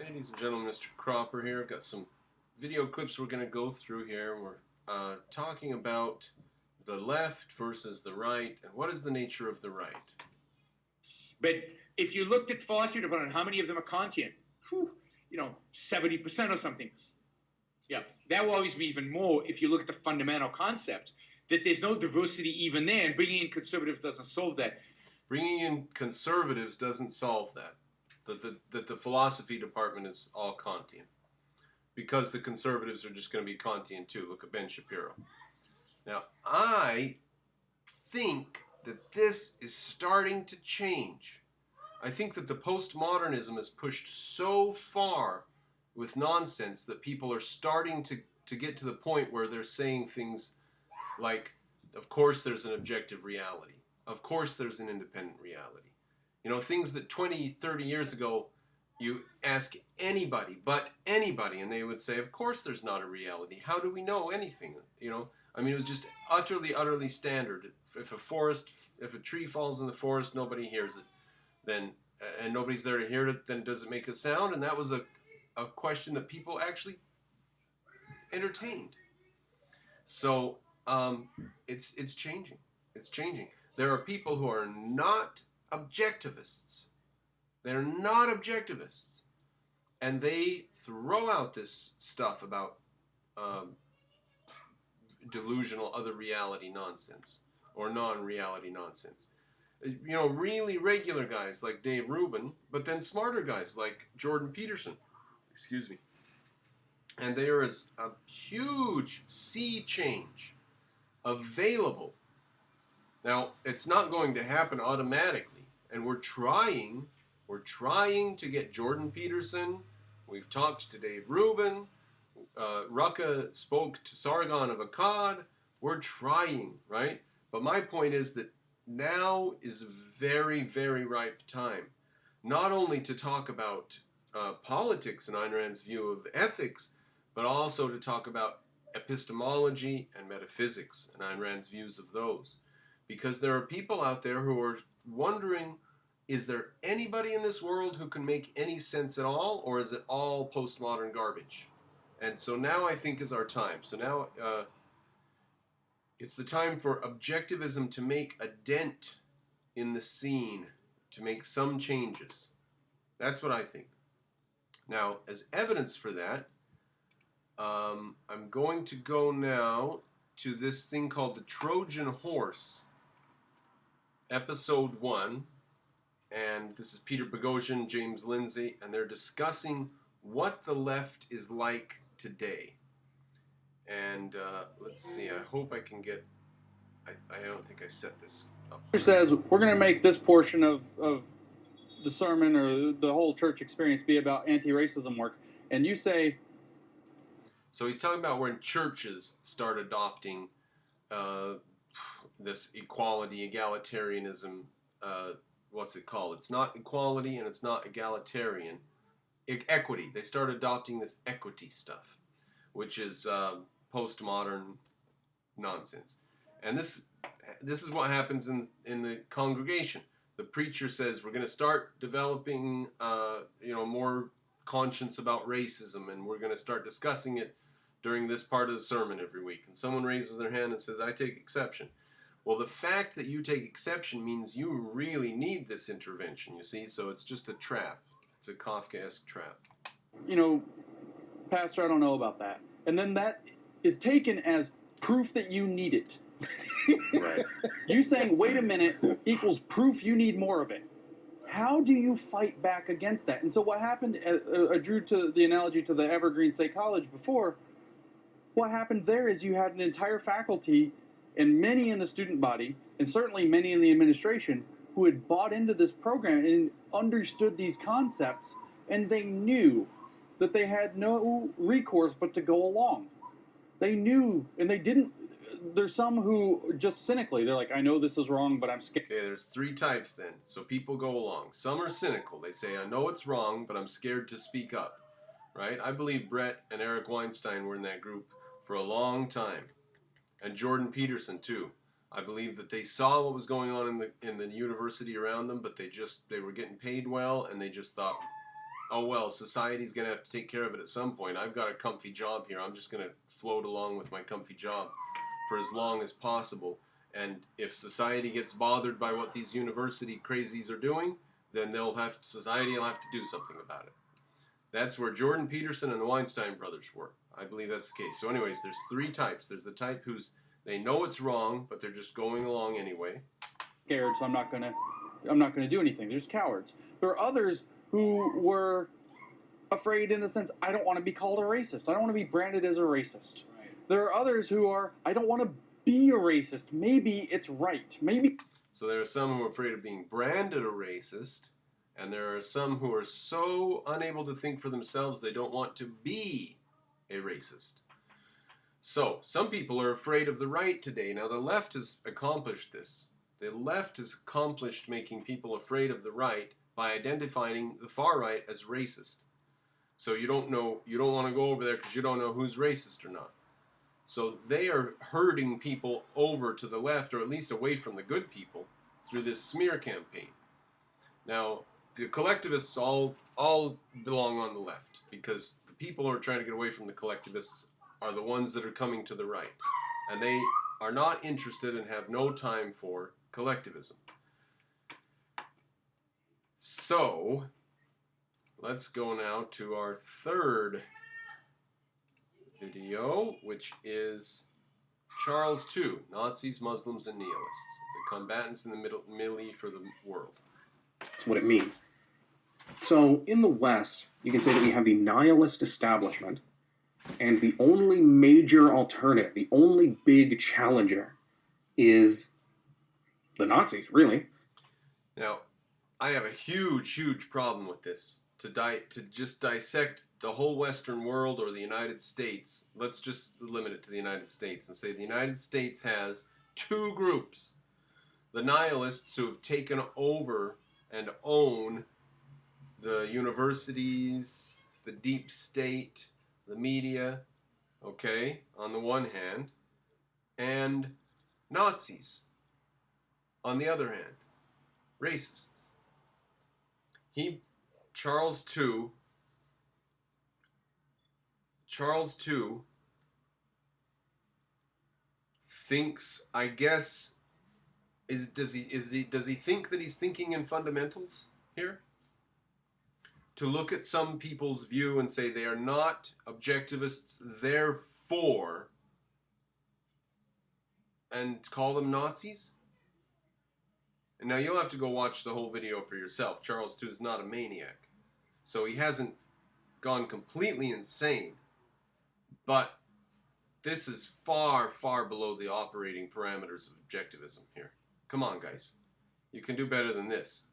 Ladies and gentlemen, Mr. Cropper here. I've got some video clips we're going to go through here. We're talking about the left versus the right, and what is the nature of the right. But if you looked at philosophy development, how many of them are Kantian? 70% or something. Yeah, that will always be even more if you look at the fundamental concept that there's no diversity even there, and bringing in conservatives doesn't solve that. Bringing in conservatives doesn't solve that. That the philosophy department is all Kantian. Because the conservatives are just going to be Kantian too. Look at Ben Shapiro. Now, I think that this is starting to change. I think that the postmodernism is pushed so far with nonsense that people are starting to get to the point where they're saying things like, of course there's an objective reality. Of course there's an independent reality. You know, things that 20, 30 years ago, you ask anybody, and they would say, of course there's not a reality. How do we know anything? You know, I mean, it was just utterly standard. If a tree falls in the forest, nobody hears it. Then, and nobody's there to hear it, then does it make a sound? And that was a question that people actually entertained. So, it's changing. It's changing. There are people who are not objectivists. They're not objectivists. And they throw out this stuff about delusional other reality nonsense or non-reality nonsense. You know, really regular guys like Dave Rubin, but then smarter guys like Jordan Peterson. Excuse me. And there is a huge sea change available. Now, it's not going to happen automatically. And we're trying to get Jordan Peterson. We've talked to Dave Rubin. Rucka spoke to Sargon of Akkad. We're trying, right? But my point is that now is very, very ripe time. Not only to talk about politics and Ayn Rand's view of ethics, but also to talk about epistemology and metaphysics and Ayn Rand's views of those. Because there are people out there who are wondering, is there anybody in this world who can make any sense at all, or is it all postmodern garbage? And so now I think is our time. So now it's the time for objectivism to make a dent in the scene, to make some changes. That's what I think. Now, as evidence for that, I'm going to go now to this thing called the Trojan Horse, episode 1. And this is Peter Boghossian, James Lindsay, and they're discussing what the left is like today. And let's see, I hope I can get, I don't think I set this up. Says we're going to make this portion of the sermon or the whole church experience be about anti-racism work. And you say... So he's talking about when churches start adopting this equality, egalitarianism, what's it called? It's not equality and it's not egalitarian. Equity. They start adopting this equity stuff, which is postmodern nonsense. And this is what happens in the congregation. The preacher says we're going to start developing more conscience about racism, and we're going to start discussing it during this part of the sermon every week. And someone raises their hand and says, I take exception. Well, the fact that you take exception means you really need this intervention, you see? So it's just a trap. It's a Kafkaesque trap. You know, Pastor, I don't know about that. And then that is taken as proof that you need it. Right. You saying, wait a minute, equals proof you need more of it. How do you fight back against that? And so what happened, I drew to the analogy to the Evergreen State College before, what happened there is you had an entire faculty and many in the student body, and certainly many in the administration, who had bought into this program and understood these concepts, and they knew that they had no recourse but to go along. They knew, and they didn't. There's some who just cynically, they're like, I know this is wrong, but I'm scared. Okay, there's 3 types then. So people go along. Some are cynical. They say, I know it's wrong, but I'm scared to speak up. Right? I believe Brett and Eric Weinstein were in that group for a long time. And Jordan Peterson too. I believe that they saw what was going on in the university around them, but they were getting paid well, and they just thought, oh well, society's going to have to take care of it at some point. I've got a comfy job here. I'm just going to float along with my comfy job for as long as possible. And if society gets bothered by what these university crazies are doing, then society will have to do something about it. That's where Jordan Peterson and the Weinstein brothers were. I believe that's the case. So anyways, there's three types. There's the type they know it's wrong, but they're just going along anyway. Scared, so I'm not gonna do anything. There's cowards. There are others who were afraid in the sense, I don't want to be called a racist. I don't want to be branded as a racist. Right. There are others who are, I don't want to be a racist. Maybe it's right. Maybe. So there are some who are afraid of being branded a racist, and there are some who are so unable to think for themselves they don't want to be a racist. So, some people are afraid of the right today. Now, the left has accomplished this. The left has accomplished making people afraid of the right by identifying the far right as racist. So you don't want to go over there because you don't know who's racist or not. So they are herding people over to the left, or at least away from the good people, through this smear campaign. Now, the collectivists all belong on the left, because the people who are trying to get away from the collectivists are the ones that are coming to the right. And they are not interested and have no time for collectivism. So, let's go now to our third video, which is Charles II, Nazis, Muslims, and Nihilists, the combatants in the Middle East for the world. That's what it means. So, in the West, you can say that we have the nihilist establishment, and the only major alternative, the only big challenger, is the Nazis, really. Now, I have a huge problem with this. To just dissect the whole Western world or the United States, let's just limit it to the United States and say the United States has two groups. The nihilists who have taken over and own the universities, the deep state, the media, okay, on the one hand, and Nazis on the other hand, racists. Charles II thinks, I guess, does he think that he's thinking in fundamentals here? To look at some people's view and say they are not objectivists, therefore, and call them Nazis? And now you'll have to go watch the whole video for yourself. Charles II is not a maniac. So he hasn't gone completely insane. But this is far below the operating parameters of objectivism here. Come on, guys. You can do better than this.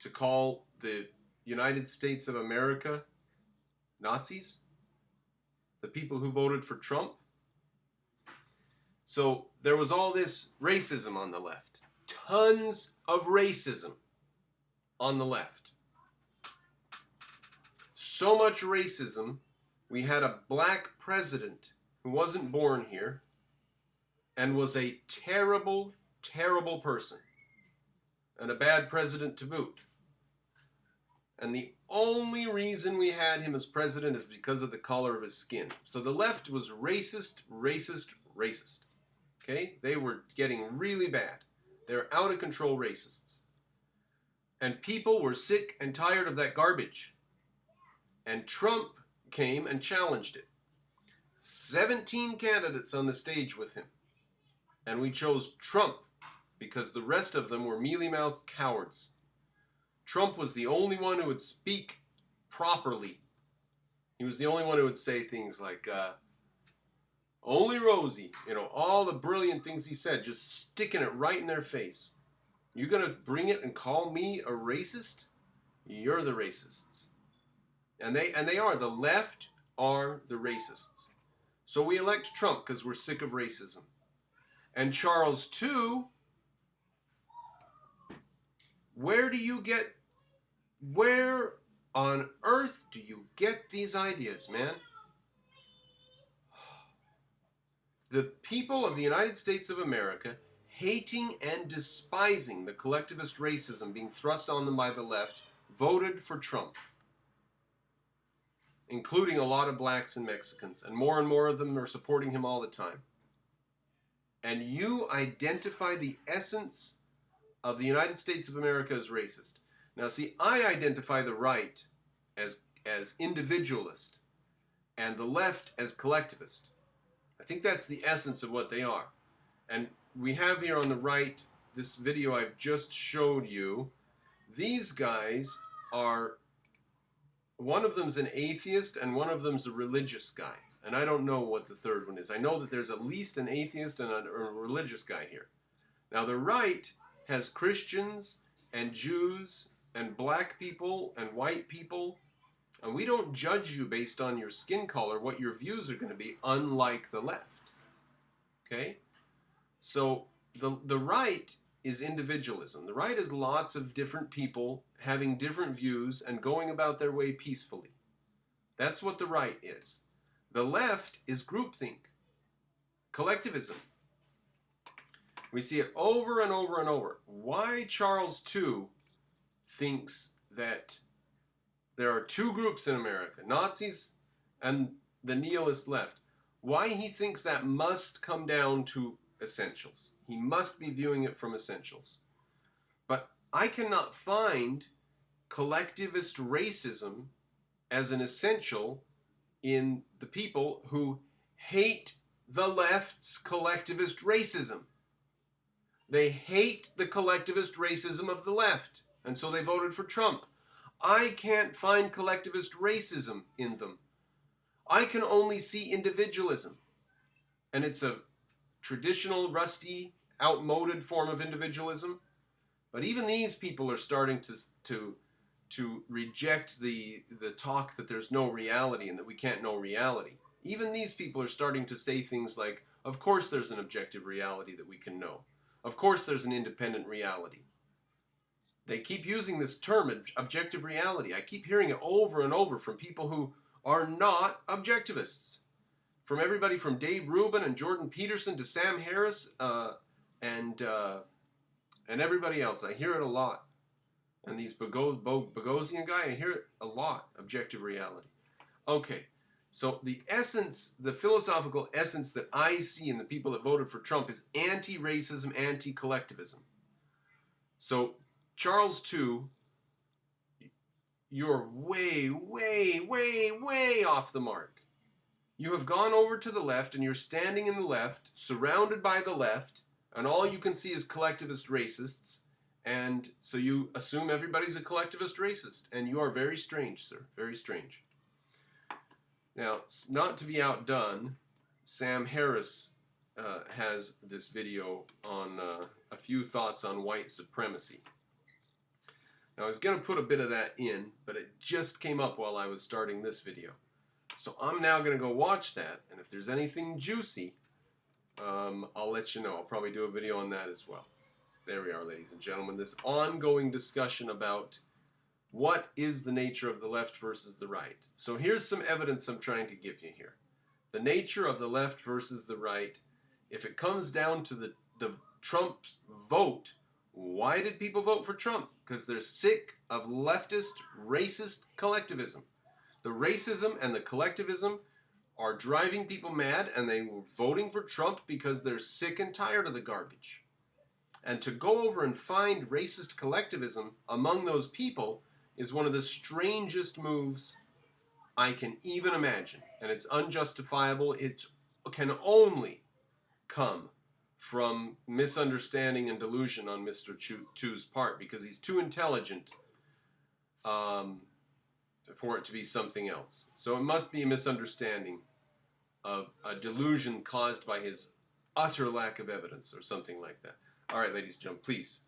To call the United States of America Nazis? The people who voted for Trump? So there was all this racism on the left. Tons of racism on the left. So much racism, we had a black president who wasn't born here and was a terrible person and a bad president to boot. And the only reason we had him as president is because of the color of his skin. So the left was racist. Okay? They were getting really bad. They're out of control racists. And people were sick and tired of that garbage. And Trump came and challenged it. 17 candidates on the stage with him. And we chose Trump because the rest of them were mealy-mouthed cowards. Trump was the only one who would speak properly. He was the only one who would say things like, only Rosie, all the brilliant things he said, just sticking it right in their face. You're going to bring it and call me a racist? You're the racists. And they are. The left are the racists. So we elect Trump because we're sick of racism. And Charles II, where on earth do you get these ideas, man? The people of the United States of America, hating and despising the collectivist racism being thrust on them by the left, voted for Trump. including a lot of blacks and Mexicans, and more of them are supporting him all the time. And you identify the essence of the United States of America as racist. Now, see, I identify the right as individualist and the left as collectivist. I think that's the essence of what they are. And we have here on the right this video I've just showed you. These guys are, one of them's an atheist and one of them's a religious guy. And I don't know what the third one is. I know that there's at least an atheist and a religious guy here. Now, the right has Christians and Jews and black people and white people. And we don't judge you based on your skin color, what your views are going to be, unlike the left. Okay? So the right is individualism. The right is lots of different people having different views and going about their way peacefully. That's what the right is. The left is groupthink, collectivism. We see it over and over and over. Why Charles II thinks that there are two groups in America, Nazis and the nihilist left. Why he thinks that must come down to essentials. He must be viewing it from essentials. But I cannot find collectivist racism as an essential in the people who hate the left's collectivist racism. They hate the collectivist racism of the left, and so they voted for Trump. I can't find collectivist racism in them. I can only see individualism. And it's a traditional, rusty, outmoded form of individualism. But even these people are starting to reject the talk that there's no reality and that we can't know reality. Even these people are starting to say things like, of course there's an objective reality that we can know. Of course there's an independent reality. They keep using this term, objective reality. I keep hearing it over and over from people who are not objectivists. From everybody from Dave Rubin and Jordan Peterson to Sam Harris and everybody else. I hear it a lot. And these Boghossian guy, I hear it a lot, objective reality. Okay, so the essence, the philosophical essence that I see in the people that voted for Trump is anti-racism, anti-collectivism. So Charles II, you're way, way, way, way off the mark. You have gone over to the left and you're standing in the left, surrounded by the left, and all you can see is collectivist racists, and so you assume everybody's a collectivist racist, and you are very strange, sir, very strange. Now, not to be outdone, Sam Harris has this video on a few thoughts on white supremacy. Now, I was going to put a bit of that in, but it just came up while I was starting this video. So I'm now going to go watch that, and if there's anything juicy, I'll let you know. I'll probably do a video on that as well. There we are, ladies and gentlemen. This ongoing discussion about what is the nature of the left versus the right. So here's some evidence I'm trying to give you here. The nature of the left versus the right. If it comes down to the Trump's vote, why did people vote for Trump? Because they're sick of leftist, racist collectivism. The racism and the collectivism are driving people mad, and they were voting for Trump because they're sick and tired of the garbage. And to go over and find racist collectivism among those people is one of the strangest moves I can even imagine. And it's unjustifiable. It can only come from misunderstanding and delusion on Mr. Chu's part, because he's too intelligent for it to be something else. So it must be a misunderstanding of a delusion caused by his utter lack of evidence or something like that. All right, ladies and gentlemen, please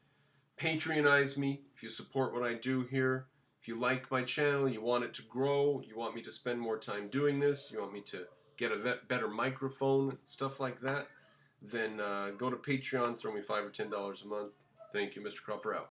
Patreonize me if you support what I do here. If you like my channel, you want it to grow, you want me to spend more time doing this, you want me to get a better microphone, stuff like that, then go to Patreon, throw me $5 or $10 a month. Thank you, Mr. Cropper out.